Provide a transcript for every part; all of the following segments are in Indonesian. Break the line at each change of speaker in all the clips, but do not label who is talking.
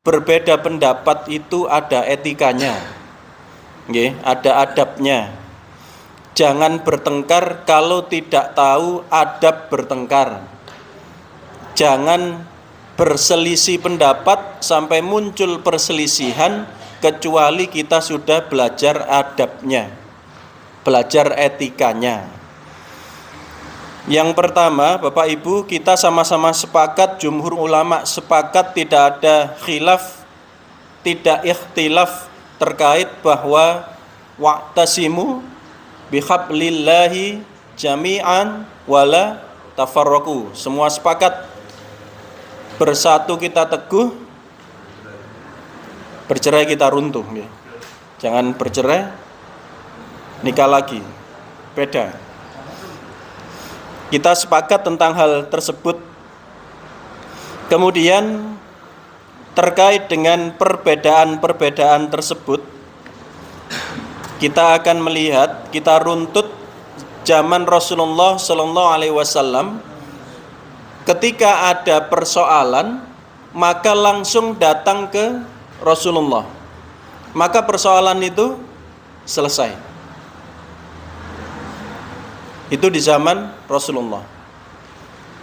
berbeda pendapat itu ada etikanya, ada adabnya. Jangan bertengkar kalau tidak tahu adab bertengkar. Jangan berselisih pendapat sampai muncul perselisihan kecuali kita sudah belajar adabnya, belajar etikanya. Yang pertama, Bapak Ibu, kita sama-sama sepakat, jumhur ulama sepakat tidak ada khilaf, tidak ikhtilaf terkait bahwa wa'tasimu bihablillahi jami'an wala tafarraqu. Semua sepakat bersatu kita teguh, bercerai kita runtuh. Jangan bercerai nikah lagi, beda. Kita sepakat tentang hal tersebut. Kemudian terkait dengan perbedaan-perbedaan tersebut, kita akan melihat, kita runtut zaman Rasulullah SAW. Ketika ada persoalan, maka langsung datang ke Rasulullah, maka persoalan itu selesai. Itu di zaman Rasulullah.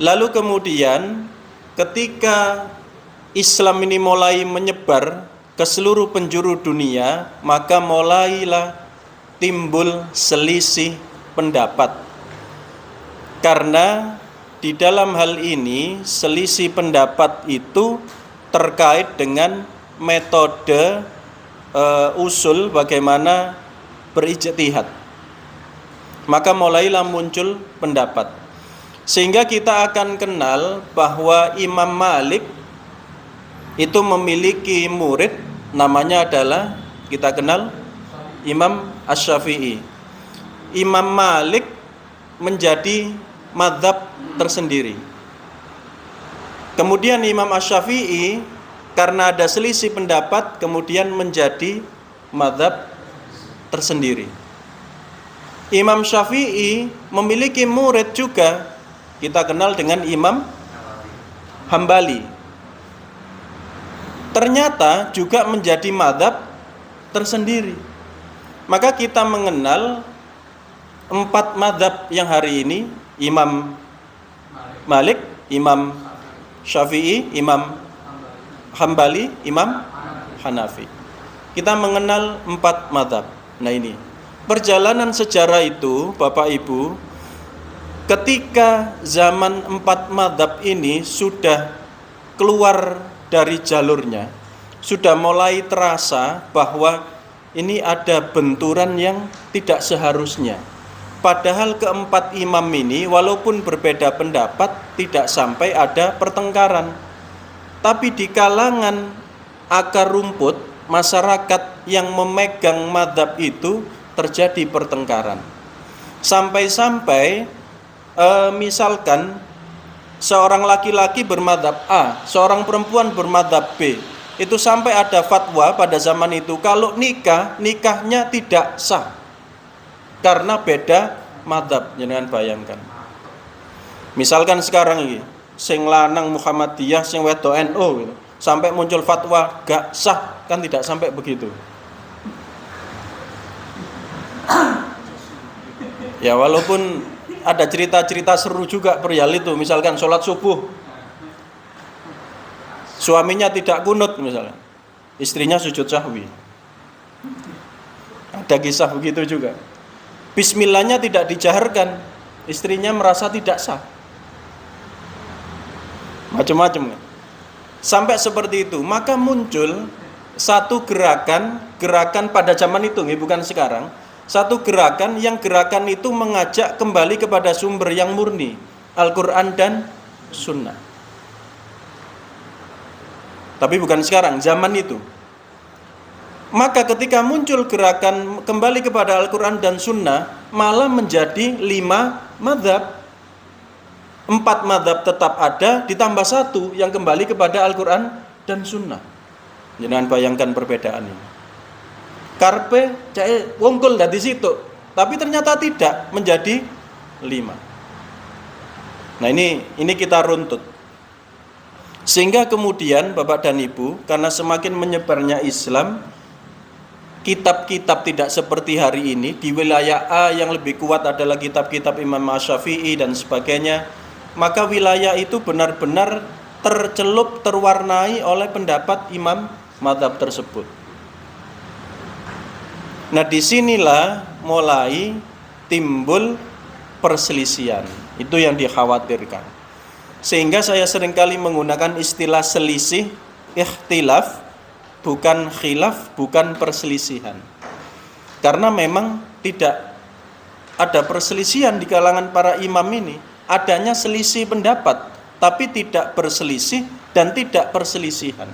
Lalu kemudian ketika Islam ini mulai menyebar ke seluruh penjuru dunia, maka mulailah timbul selisih pendapat. Karena di dalam hal ini selisih pendapat itu terkait dengan metode usul bagaimana berijtihad. Maka mulailah muncul pendapat. Sehingga kita akan kenal bahwa Imam Malik itu memiliki murid, namanya adalah, kita kenal, Imam Asy-Syafi'i. Imam Malik menjadi mazhab tersendiri. Kemudian Imam Asy-Syafi'i karena ada selisih pendapat kemudian menjadi mazhab tersendiri. Imam Syafi'i memiliki murid juga, kita kenal dengan Imam Hambali. Ternyata juga menjadi mazhab tersendiri. Maka kita mengenal 4 mazhab yang hari ini, Imam Malik, Imam Syafi'i, Imam Hambali, Imam Hanafi. Kita mengenal 4 mazhab. Nah ini perjalanan sejarah itu, Bapak Ibu, ketika zaman 4 mazhab ini sudah keluar dari jalurnya, sudah mulai terasa bahwa ini ada benturan yang tidak seharusnya. Padahal keempat imam ini walaupun berbeda pendapat tidak sampai ada pertengkaran. Tapi di kalangan akar rumput masyarakat yang memegang mazhab itu terjadi pertengkaran. Sampai-sampai misalkan seorang laki-laki bermadzhab A, seorang perempuan bermadzhab B. Itu sampai ada fatwa pada zaman itu kalau nikahnya tidak sah karena beda madzhab. Jangan bayangkan. Misalkan sekarang ini sing lanang Muhammadiyah, sing wedok NU gitu. Sampai muncul fatwa gak sah, kan tidak sampai begitu. Ya walaupun ada cerita-cerita seru juga perihal itu. Misalkan sholat subuh suaminya tidak kunut misalnya, istrinya sujud sahwi. Ada kisah begitu juga. Bismillahnya tidak dijaharkan, istrinya merasa tidak sah. Macam-macam. Sampai seperti itu. Maka muncul satu gerakan pada zaman itu, bukan sekarang. Satu gerakan itu mengajak kembali kepada sumber yang murni, Al-Quran dan Sunnah. Tapi bukan sekarang, zaman itu. Maka ketika muncul gerakan kembali kepada Al-Quran dan Sunnah, malah menjadi 5 mazhab. 4 mazhab tetap ada, ditambah 1 yang kembali kepada Al-Quran dan Sunnah. Jangan bayangkan perbedaan ini. Karpe cek wongkul dari situ, tapi ternyata tidak, menjadi 5. Nah ini kita runtut. Sehingga kemudian Bapak dan Ibu, karena semakin menyebarnya Islam, kitab-kitab tidak seperti hari ini. Di wilayah A yang lebih kuat adalah kitab-kitab Imam Syafi'i dan sebagainya. Maka wilayah itu benar-benar tercelup, terwarnai oleh pendapat imam mazhab tersebut. Nah, disinilah mulai timbul perselisihan. Itu yang dikhawatirkan. Sehingga saya seringkali menggunakan istilah selisih, ikhtilaf, bukan khilaf, bukan perselisihan. Karena memang tidak ada perselisihan di kalangan para imam ini. Adanya selisih pendapat, tapi tidak berselisih dan tidak perselisihan.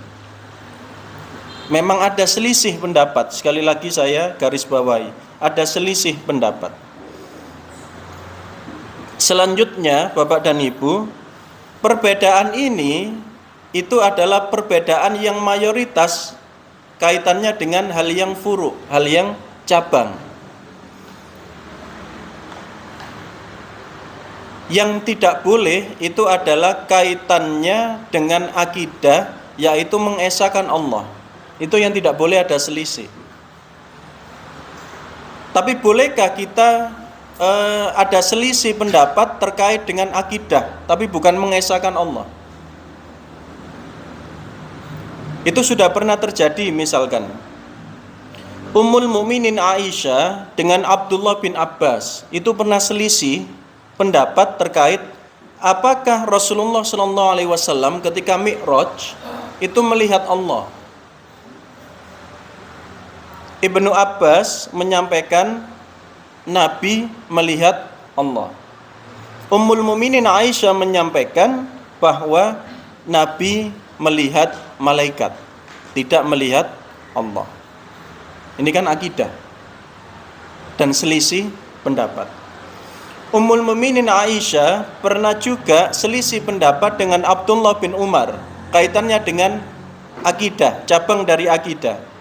Memang ada selisih pendapat. Sekali lagi saya garis bawahi, ada selisih pendapat. Selanjutnya, Bapak dan Ibu, perbedaan ini itu adalah perbedaan yang mayoritas kaitannya dengan hal yang furu', hal yang cabang. Yang tidak boleh itu adalah kaitannya dengan akidah, yaitu mengesahkan Allah. Itu yang tidak boleh ada selisih. Tapi bolehkah kita ada selisih pendapat terkait dengan akidah, tapi bukan mengesahkan Allah? Itu sudah pernah terjadi. Misalkan Ummul Mukminin Aisyah dengan Abdullah bin Abbas itu pernah selisih pendapat terkait apakah Rasulullah SAW ketika Mi'raj itu melihat Allah. Ibnu Abbas menyampaikan Nabi melihat Allah. Ummul Mukminin Aisyah menyampaikan bahwa Nabi melihat malaikat, tidak melihat Allah. Ini kan akidah dan selisih pendapat. Ummul Mukminin Aisyah pernah juga selisih pendapat dengan Abdullah bin Umar kaitannya dengan akidah, cabang dari akidah.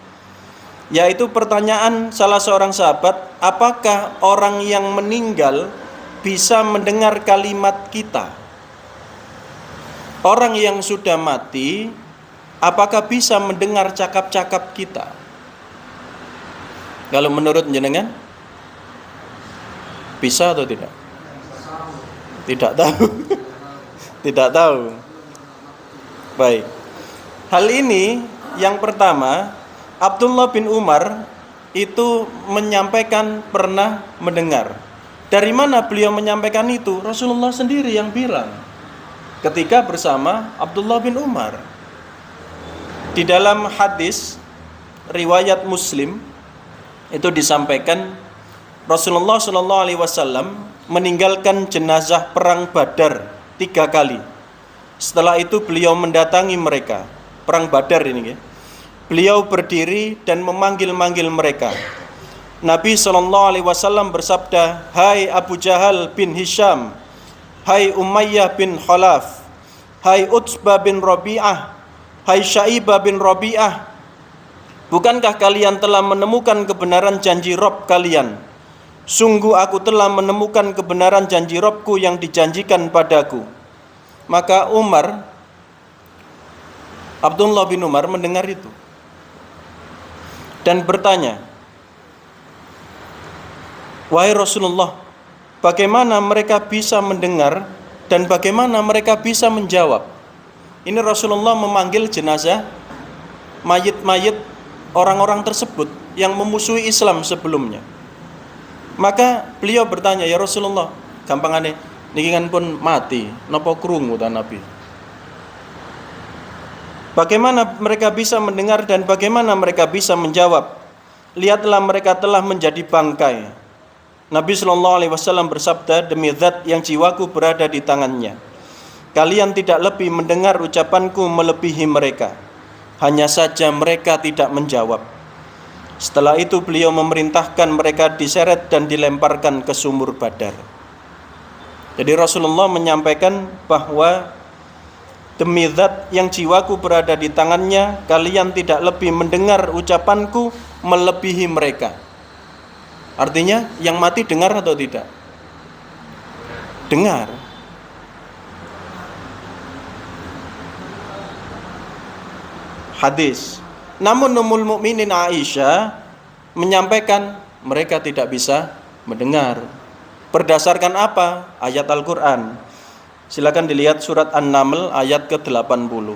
Yaitu pertanyaan salah seorang sahabat, apakah orang yang meninggal bisa mendengar kalimat kita? Orang yang sudah mati, apakah bisa mendengar cakap-cakap kita? Kalau menurut jenengan, bisa atau tidak? Tidak tahu. Tidak tahu. Baik. Hal ini yang pertama, Abdullah bin Umar itu menyampaikan pernah mendengar. Dari mana beliau menyampaikan itu? Rasulullah sendiri yang bilang ketika bersama Abdullah bin Umar. Di dalam hadis riwayat Muslim itu disampaikan Rasulullah SAW meninggalkan jenazah perang Badar 3 kali. Setelah itu beliau mendatangi mereka. Perang Badar ini ya. Beliau berdiri dan memanggil-manggil mereka. Nabi SAW bersabda, "Hai Abu Jahal bin Hisham, hai Umayyah bin Khalaf, hai Utsbah bin Rabi'ah, hai Syaibah bin Rabi'ah, bukankah kalian telah menemukan kebenaran janji Rabb kalian? Sungguh aku telah menemukan kebenaran janji Rabbku yang dijanjikan padaku." Maka Abdullah bin Umar mendengar itu dan bertanya, "Wahai Rasulullah, bagaimana mereka bisa mendengar dan bagaimana mereka bisa menjawab?" Ini Rasulullah memanggil jenazah, mayit-mayit orang-orang tersebut yang memusuhi Islam sebelumnya. Maka beliau bertanya, "Ya Rasulullah, gampangane niki kan pun mati, napa krungu ta Nabi? Bagaimana mereka bisa mendengar dan bagaimana mereka bisa menjawab? Lihatlah mereka telah menjadi bangkai." Nabi SAW bersabda, "Demi zat yang jiwaku berada di tangannya, kalian tidak lebih mendengar ucapanku melebihi mereka. Hanya saja mereka tidak menjawab." Setelah itu beliau memerintahkan mereka diseret dan dilemparkan ke sumur Badar. Jadi Rasulullah menyampaikan bahwa demi zat yang jiwaku berada di tangannya, kalian tidak lebih mendengar ucapanku melebihi mereka. Artinya yang mati dengar atau tidak? Dengar. hadis. Namun Ummul Mukminin Aisyah menyampaikan mereka tidak bisa mendengar. Berdasarkan apa? Ayat Al-Quran. Silakan dilihat surat An-Naml ayat ke-80.